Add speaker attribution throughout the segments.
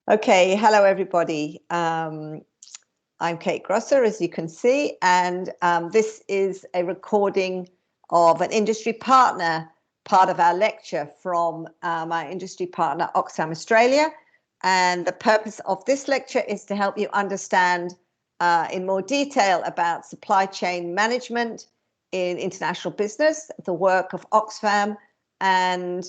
Speaker 1: Okay, hello everybody. I'm Kate Grosser, as you can see, and this is a recording of an industry partner part of our lecture from our industry partner Oxfam Australia. And the purpose of this lecture is to help you understand in more detail about supply chain management in international business, the work of Oxfam, and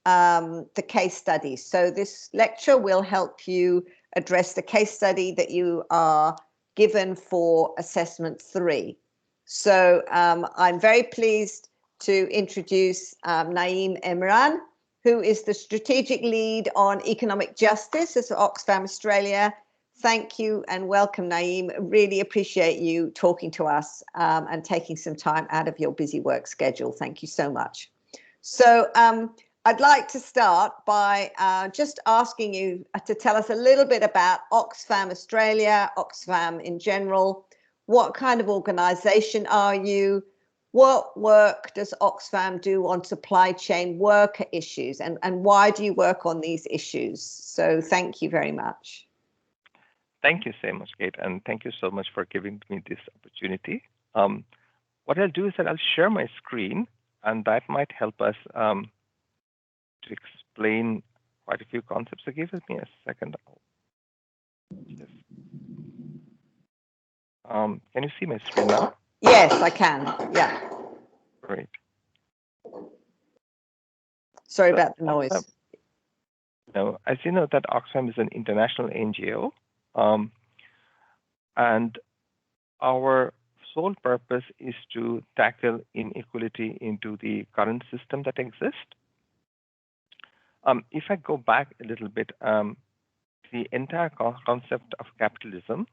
Speaker 1: the case study. So this lecture will help you address the case study that you are given for assessment 3. So I'm very pleased to introduce Naeem Imran, who is the strategic lead on economic justice at Oxfam Australia. Thank you and welcome, Naeem. Really appreciate you talking to us and taking some time out of your busy work schedule. Thank you so much. So I'd like to start by just asking you to tell us a little bit about Oxfam Australia, Oxfam in general. What kind of organisation are you? What work does Oxfam do on supply chain worker issues, and why do you work on these issues? So thank you very much.
Speaker 2: Thank you so much, Kate, and thank you so much for giving me this opportunity. What I'll do is that I'll share my screen, and that might help us to explain quite a few concepts. So give me a second. Can you see my screen now?
Speaker 1: Yes, I can. Yeah.
Speaker 2: Great.
Speaker 1: Sorry about the noise.
Speaker 2: No, as you know, that Oxfam is an international NGO, and our sole purpose is to tackle inequality into the current system that exists. If I go back a little bit, the entire concept of capitalism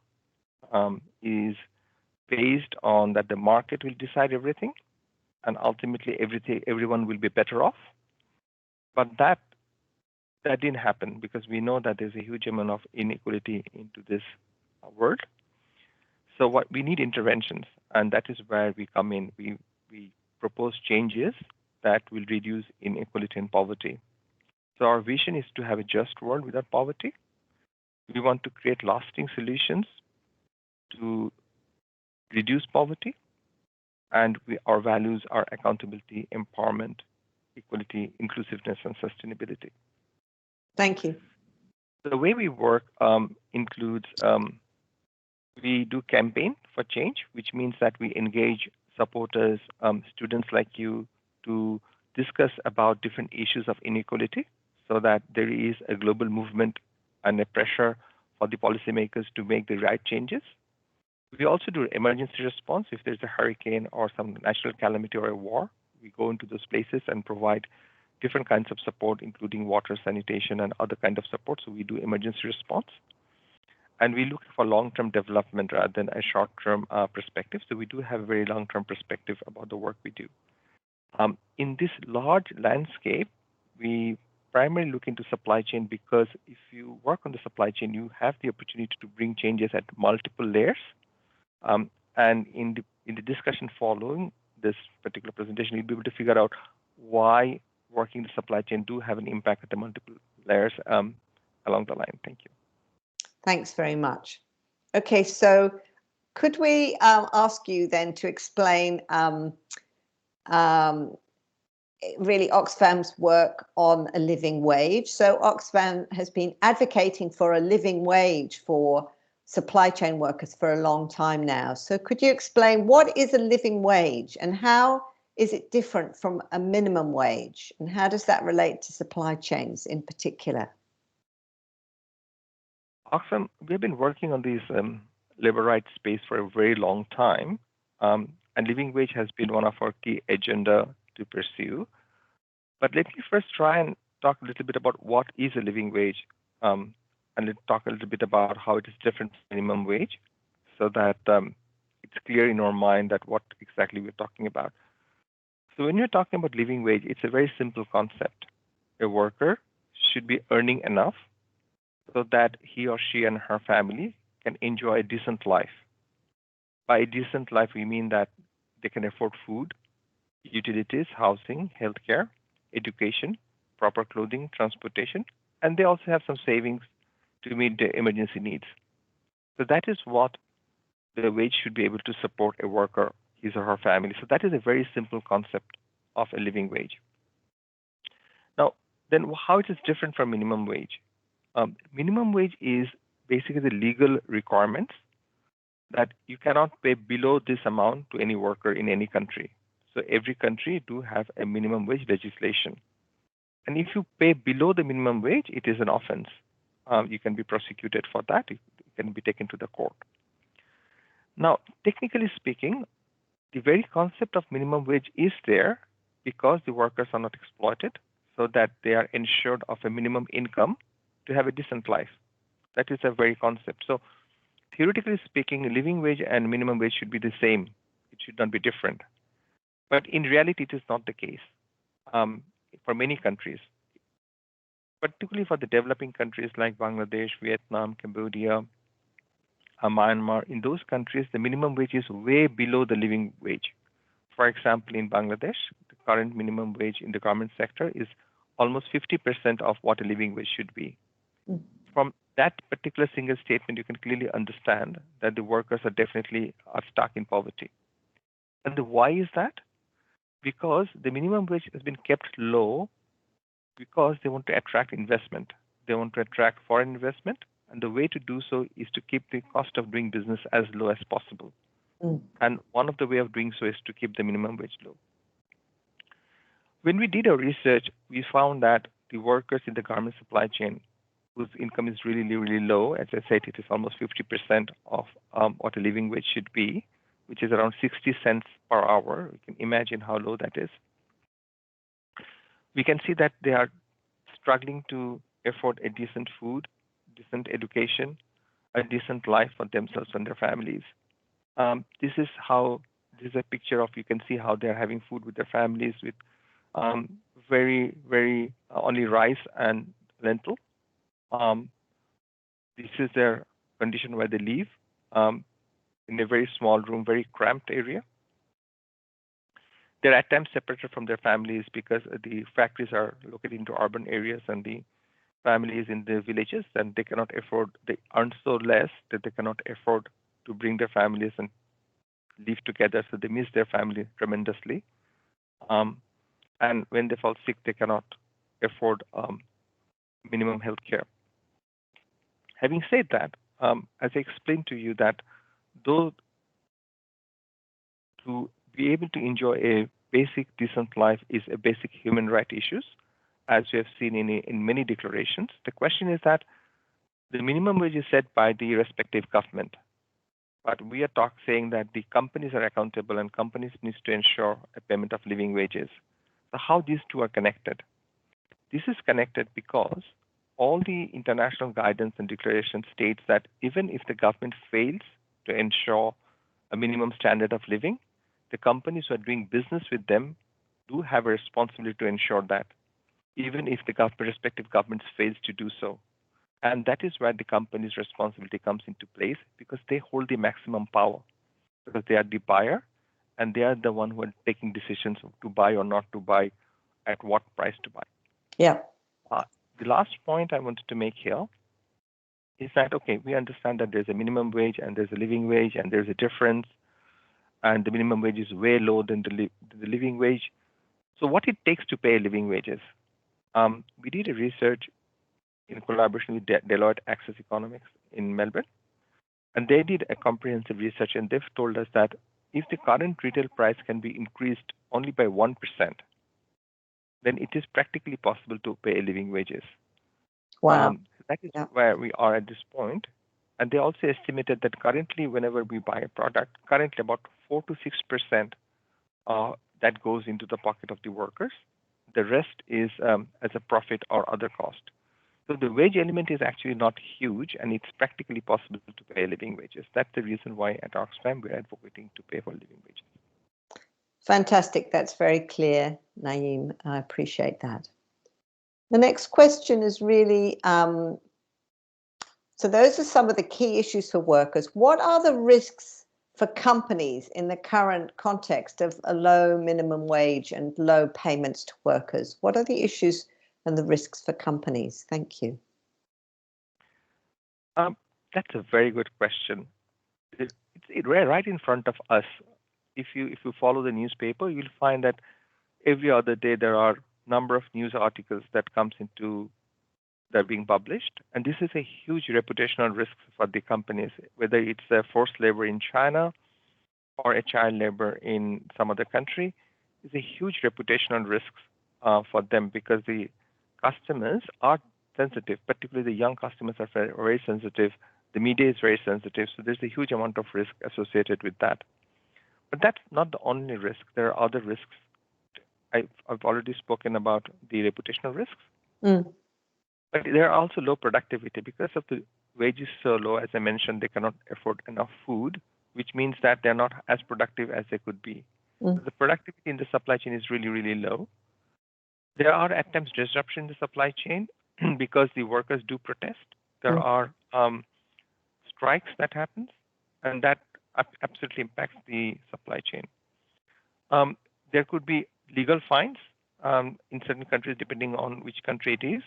Speaker 2: is based on that the market will decide everything, and ultimately everyone will be better off. But that didn't happen, because we know that there's a huge amount of inequality into this world. So what we need interventions, and that is where we come in. We propose changes that will reduce inequality and poverty. So our vision is to have a just world without poverty. We want to create lasting solutions to reduce poverty, and our values are accountability, empowerment, equality, inclusiveness, and sustainability.
Speaker 1: Thank you.
Speaker 2: The way we work includes we do campaign for change, which means that we engage supporters, students like you, to discuss about different issues of inequality, so that there is a global movement and a pressure for the policymakers to make the right changes. We also do emergency response. If there's a hurricane or some natural calamity or a war, we go into those places and provide different kinds of support, including water, sanitation, and other kind of support. So we do emergency response. And we look for long-term development rather than a short-term perspective. So we do have a very long-term perspective about the work we do. In this large landscape, we primarily look into supply chain, because if you work on the supply chain, you have the opportunity to bring changes at multiple layers. And in the discussion following this particular presentation, you'll be able to figure out why working the supply chain do have an impact at the multiple layers along the line. Thank you.
Speaker 1: Thanks very much. Okay, so could we ask you then to explain really Oxfam's work on a living wage? So Oxfam has been advocating for a living wage for supply chain workers for a long time now. So could you explain what is a living wage, and how is it different from a minimum wage, and how does that relate to supply chains in particular?
Speaker 2: Oxfam, we've been working on this labor rights space for a very long time, and living wage has been one of our key agenda to pursue. But let me first try and talk a little bit about what is a living wage, and let's talk a little bit about how it is different from minimum wage, so that it's clear in our mind that what exactly we're talking about. So when you're talking about living wage, it's a very simple concept. A worker should be earning enough so that he or she and her family can enjoy a decent life. By a decent life, we mean that they can afford food, utilities, housing, healthcare, education, proper clothing, transportation, and they also have some savings to meet their emergency needs. So that is what the wage should be able to support a worker, his or her family. So that is a very simple concept of a living wage. Now, then how it is different from minimum wage? Minimum wage is basically the legal requirements that you cannot pay below this amount to any worker in any country. So every country do have a minimum wage legislation. And if you pay below the minimum wage, it is an offense. You can be prosecuted for that. It can be taken to the court. Now, technically speaking, the very concept of minimum wage is there because the workers are not exploited, so that they are ensured of a minimum income to have a decent life. That is a very concept. So theoretically speaking, living wage and minimum wage should be the same. It should not be different. But in reality, it is not the case for many countries, particularly for the developing countries like Bangladesh, Vietnam, Cambodia, Myanmar. In those countries, the minimum wage is way below the living wage. For example, in Bangladesh, the current minimum wage in the garment sector is almost 50% of what a living wage should be. From that particular single statement, you can clearly understand that the workers are definitely stuck in poverty. And why is that? Because the minimum wage has been kept low because they want to attract investment. They want to attract foreign investment. And the way to do so is to keep the cost of doing business as low as possible. And one of the way of doing so is to keep the minimum wage low. When we did our research, we found that the workers in the garment supply chain whose income is really, really low, as I said, it is almost 50% of what a living wage should be, which is around 60 cents per hour. You can imagine how low that is. We can see that they are struggling to afford a decent food, decent education, a decent life for themselves and their families. This is a picture of, you can see how they're having food with their families with very, very only rice and lentil. This is their condition where they live in a very small room, very cramped area. They're at times separated from their families because the factories are located into urban areas and the families in the villages, and they cannot afford, they earn so less that they cannot afford to bring their families and live together, so they miss their family tremendously. And when they fall sick, they cannot afford minimum health care. Having said that, as I explained to you that though to be able to enjoy a basic decent life is a basic human right issues, as we have seen in many declarations, the question is that the minimum wage is set by the respective government. But we are saying that the companies are accountable and companies need to ensure a payment of living wages. So how these two are connected? This is connected because all the international guidance and declaration states that even if the government fails to ensure a minimum standard of living, the companies who are doing business with them do have a responsibility to ensure that, even if the respective governments fails to do so. And that is where the company's responsibility comes into place, because they hold the maximum power, because they are the buyer and they are the one who are taking decisions to buy or not to buy, at what price to buy.
Speaker 1: Yeah.
Speaker 2: The last point I wanted to make here is that, okay, we understand that there's a minimum wage and there's a living wage and there's a difference, and the minimum wage is way lower than the living wage. So what it takes to pay living wages? We did a research in collaboration with Deloitte Access Economics in Melbourne, and they did a comprehensive research, and they've told us that if the current retail price can be increased only by 1%, then it is practically possible to pay living wages.
Speaker 1: Wow.
Speaker 2: That is where we are at this point. And they also estimated that currently, whenever we buy a product, currently about 4 to 6% that goes into the pocket of the workers. The rest is as a profit or other cost. So the wage element is actually not huge, and it's practically possible to pay living wages. That's the reason why at Oxfam we're advocating to pay for living wages.
Speaker 1: Fantastic. That's very clear, Naeem. I appreciate that. The next question is really, so those are some of the key issues for workers. What are the risks for companies in the current context of a low minimum wage and low payments to workers? What are the issues and the risks for companies? Thank you.
Speaker 2: That's a very good question. It's right in front of us. If you follow the newspaper, you'll find that every other day there are number of news articles that comes into that are being published, and this is a huge reputational risk for the companies, whether it's forced labor in China or a child labor in some other country. It's a huge reputational risk for them because the customers are sensitive, particularly the young customers are very sensitive. The media is very sensitive, so there's a huge amount of risk associated with that. But that's not the only risk. There are other risks. I've already spoken about the reputational risks, but there are also low productivity because of the wages so low. As I mentioned, they cannot afford enough food, which means that they're not as productive as they could be. So the productivity in the supply chain is really, really low. There are at times disruption in the supply chain because the workers do protest. There are strikes that happens, and that absolutely impacts the supply chain. There could be legal fines in certain countries, depending on which country it is.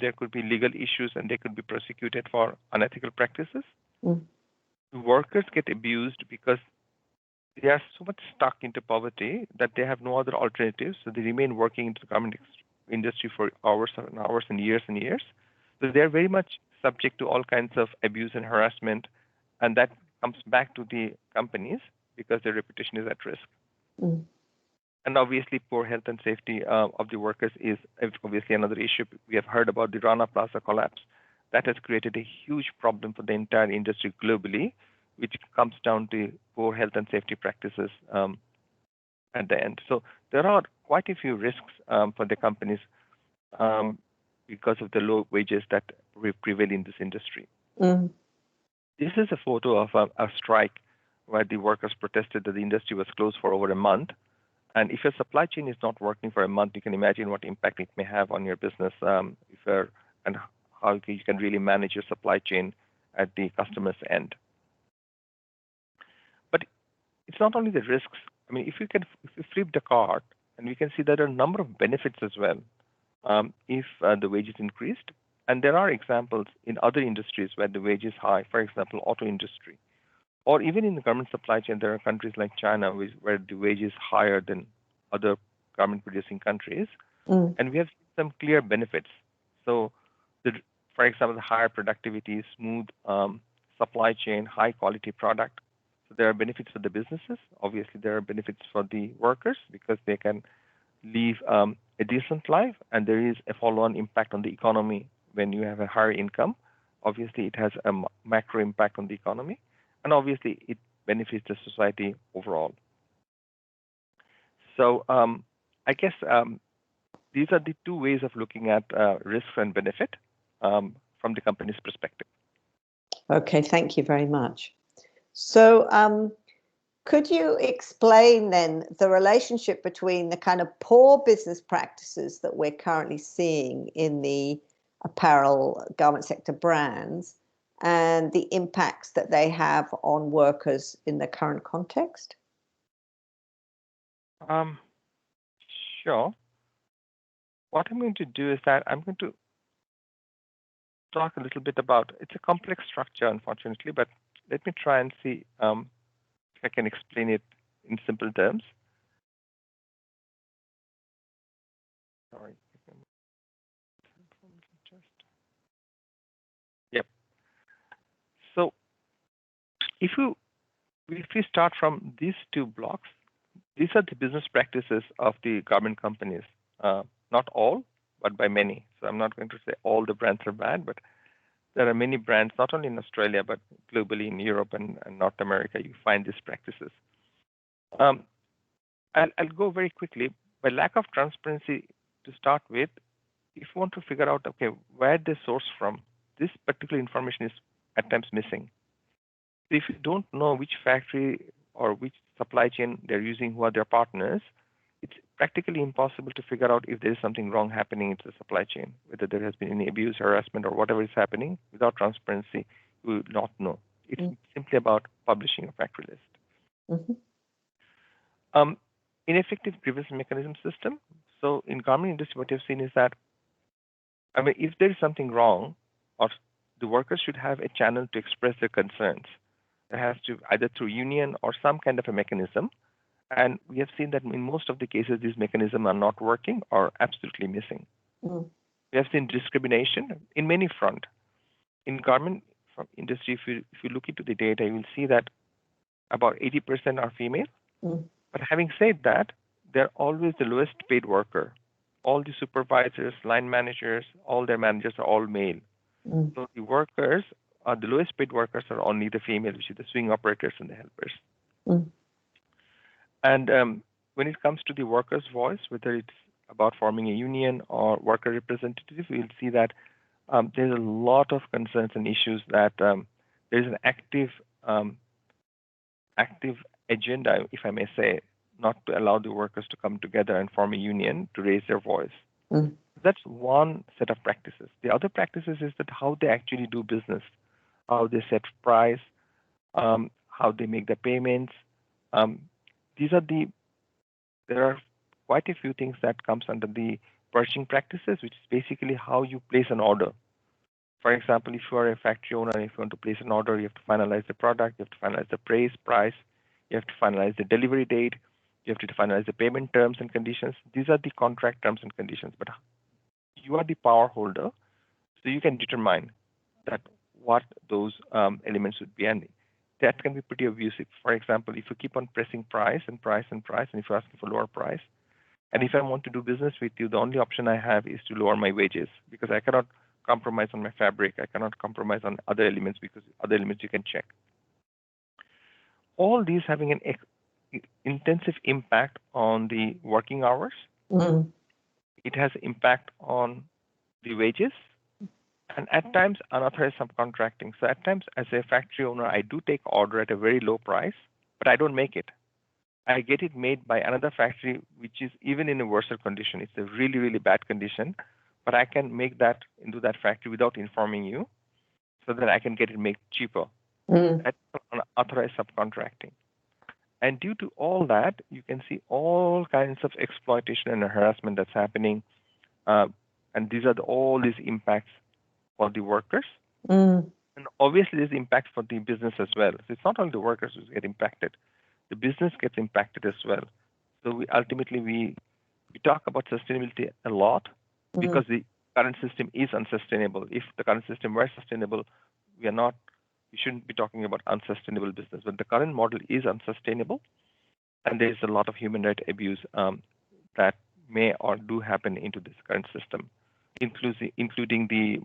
Speaker 2: There could be legal issues, and they could be prosecuted for unethical practices. Workers get abused because they are so much stuck into poverty that they have no other alternatives. So they remain working into the garment industry for hours and hours and years and years. So they're very much subject to all kinds of abuse and harassment, and that comes back to the companies because their reputation is at risk. And obviously, poor health and safety of the workers is obviously another issue. We have heard about the Rana Plaza collapse. That has created a huge problem for the entire industry globally, which comes down to poor health and safety practices at the end. So there are quite a few risks for the companies because of the low wages that prevail in this industry. This is a photo of a strike where the workers protested that the industry was closed for over a month. And if your supply chain is not working for a month, you can imagine what impact it may have on your business and how you can really manage your supply chain at the customer's end. But it's not only the risks. I mean, if you flip the card, and we can see there are a number of benefits as well if the wages increased. And there are examples in other industries where the wage is high, for example, auto industry. Or even in the garment supply chain, there are countries like China where the wage is higher than other garment producing countries. And we have some clear benefits. So, for example, the higher productivity, smooth supply chain, high quality product. So there are benefits for the businesses. Obviously, there are benefits for the workers because they can live a decent life, and there is a follow-on impact on the economy when you have a higher income. Obviously, it has a macro impact on the economy, and obviously, it benefits the society overall. So I guess these are the two ways of looking at risks and benefit from the company's perspective.
Speaker 1: Okay, thank you very much. So could you explain then the relationship between the kind of poor business practices that we're currently seeing in the apparel garment sector brands and the impacts that they have on workers in the current context?
Speaker 2: Sure. What I'm going to do is that I'm going to talk a little bit about, it's a complex structure, unfortunately, but let me try and see if I can explain it in simple terms. Sorry. Yep. So if we start from these two blocks, these are the business practices of the garment companies. Not all, but by many. So I'm not going to say all the brands are bad, but there are many brands, not only in Australia, but globally in Europe and North America, you find these practices. I'll go very quickly. By lack of transparency to start with, if you want to figure out, okay, where they source from, this particular information is at times missing. So if you don't know which factory or which supply chain they're using, who are their partners, it's practically impossible to figure out if there is something wrong happening in the supply chain, whether there has been any abuse, harassment, or whatever is happening. Without transparency, you will not know. It's simply about publishing a factory list. Ineffective grievance mechanism system. So in garment industry, what you've seen is that, I mean, if there is something wrong, or the workers should have a channel to express their concerns. There has to either through union or some kind of a mechanism. And we have seen that in most of the cases, these mechanisms are not working or absolutely missing.
Speaker 1: Mm.
Speaker 2: We have seen discrimination in many fronts. In garment industry, if you look into the data, you will see that about 80% are female.
Speaker 1: Mm.
Speaker 2: But having said that, they're always the lowest paid worker. All the supervisors, line managers, all their managers are all male.
Speaker 1: Mm.
Speaker 2: So the workers, the lowest paid workers are only the female, which is the swing operators and the helpers.
Speaker 1: Mm.
Speaker 2: And when it comes to the workers' voice, whether it's about forming a union or worker representative, we'll see that there's a lot of concerns and issues that there's an active agenda, if I may say, not to allow the workers to come together and form a union to raise their voice.
Speaker 1: Mm.
Speaker 2: That's one set of practices. The other practices is that how they actually do business, how they set price, how they make the payments. There are quite a few things that comes under the purchasing practices, which is basically how you place an order. For example, if you are a factory owner, if you want to place an order, you have to finalize the product, you have to finalize the price, you have to finalize the delivery date, you have to finalize the payment terms and conditions. These are the contract terms and conditions, but you are the power holder, so you can determine that what those elements would be, and that can be pretty abusive. For example, if you keep on pressing price, and if you're asking for lower price, and if I want to do business with you, the only option I have is to lower my wages, because I cannot compromise on my fabric, I cannot compromise on other elements, because other elements you can check. All these having an intensive impact on the working hours.
Speaker 1: Mm.
Speaker 2: It has impact on the wages, and at times unauthorized subcontracting. So at times, as a factory owner, I do take order at a very low price, but I don't make it. I get it made by another factory, which is even in a worse condition. It's a really, really bad condition, but I can make that into that factory without informing you, so that I can get it made cheaper.
Speaker 1: Mm.
Speaker 2: That's unauthorized subcontracting. And due to all that, you can see all kinds of exploitation and harassment that's happening. And these are all these impacts for the workers.
Speaker 1: Mm.
Speaker 2: And obviously, there's impact for the business as well. So it's not only the workers who get impacted. The business gets impacted as well. So we talk about sustainability a lot because the current system is unsustainable. If the current system were sustainable, we shouldn't be talking about unsustainable business. But the current model is unsustainable, and there is a lot of human rights abuse that may or do happen into this current system, including the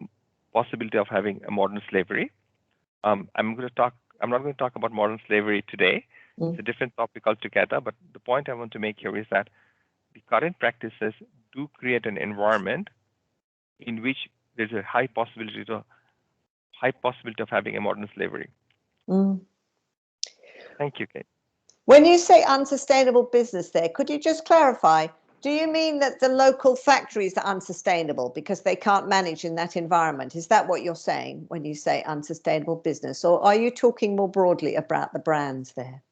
Speaker 2: possibility of having a modern slavery. I'm not going to talk about modern slavery today. It's a different topic altogether, but the point I want to make here is that the current practices do create an environment in which there's a high possibility of having a modern slavery.
Speaker 1: Mm.
Speaker 2: Thank you, Kate.
Speaker 1: When you say unsustainable business there, could you just clarify, do you mean that the local factories are unsustainable because they can't manage in that environment? Is that what you're saying when you say unsustainable business? Or are you talking more broadly about the brands there?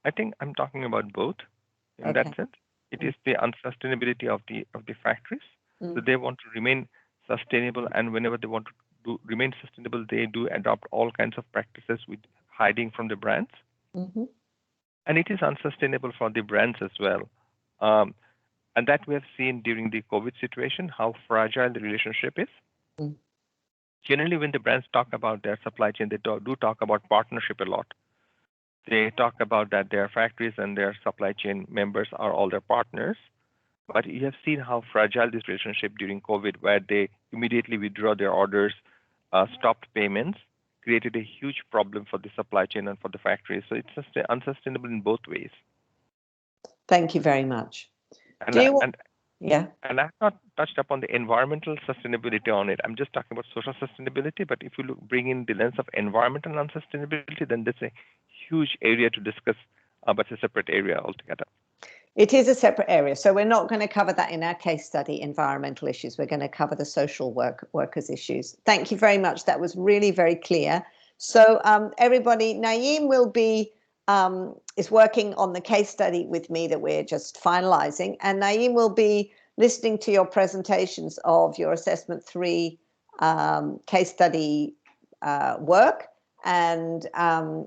Speaker 2: I think I'm talking about both in that sense. It is the unsustainability of the factories. So they want to remain sustainable, and whenever they want to remain sustainable, they do adopt all kinds of practices with hiding from the brands.
Speaker 1: Mm-hmm.
Speaker 2: And it is unsustainable for the brands as well. And that we have seen during the COVID situation, how fragile the relationship is.
Speaker 1: Mm.
Speaker 2: Generally, when the brands talk about their supply chain, they do talk about partnership a lot. They talk about that their factories and their supply chain members are all their partners. But you have seen how fragile this relationship during COVID, where they immediately withdraw their orders, stopped payments, created a huge problem for the supply chain and for the factories. So it's just unsustainable in both ways.
Speaker 1: Thank you very much.
Speaker 2: And I've not touched upon the environmental sustainability on it. I'm just talking about social sustainability. But if you bring in the lens of environmental unsustainability, then there's a huge area to discuss, but it's a separate area altogether.
Speaker 1: It is a separate area. So we're not going to cover that in our case study, environmental issues. We're going to cover the social workers issues. Thank you very much. That was really very clear. So everybody, Naeem will be is working on the case study with me that we're just finalizing. And Naeem will be listening to your presentations of your assessment 3 case study work and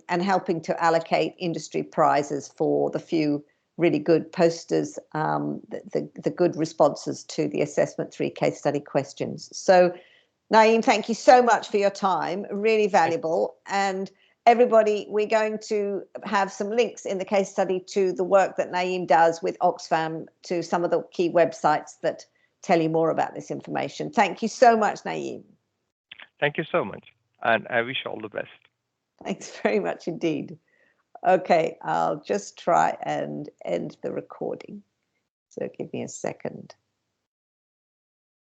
Speaker 1: helping to allocate industry prizes for the few really good posters, the good responses to the Assessment 3 case study questions. So, Naeem, thank you so much for your time, really valuable. And everybody, we're going to have some links in the case study to the work that Naeem does with Oxfam, to some of the key websites that tell you more about this information. Thank you so much, Naeem.
Speaker 2: Thank you so much, and I wish you all the best.
Speaker 1: Thanks very much indeed. Okay, I'll just try and end the recording. So give me a second.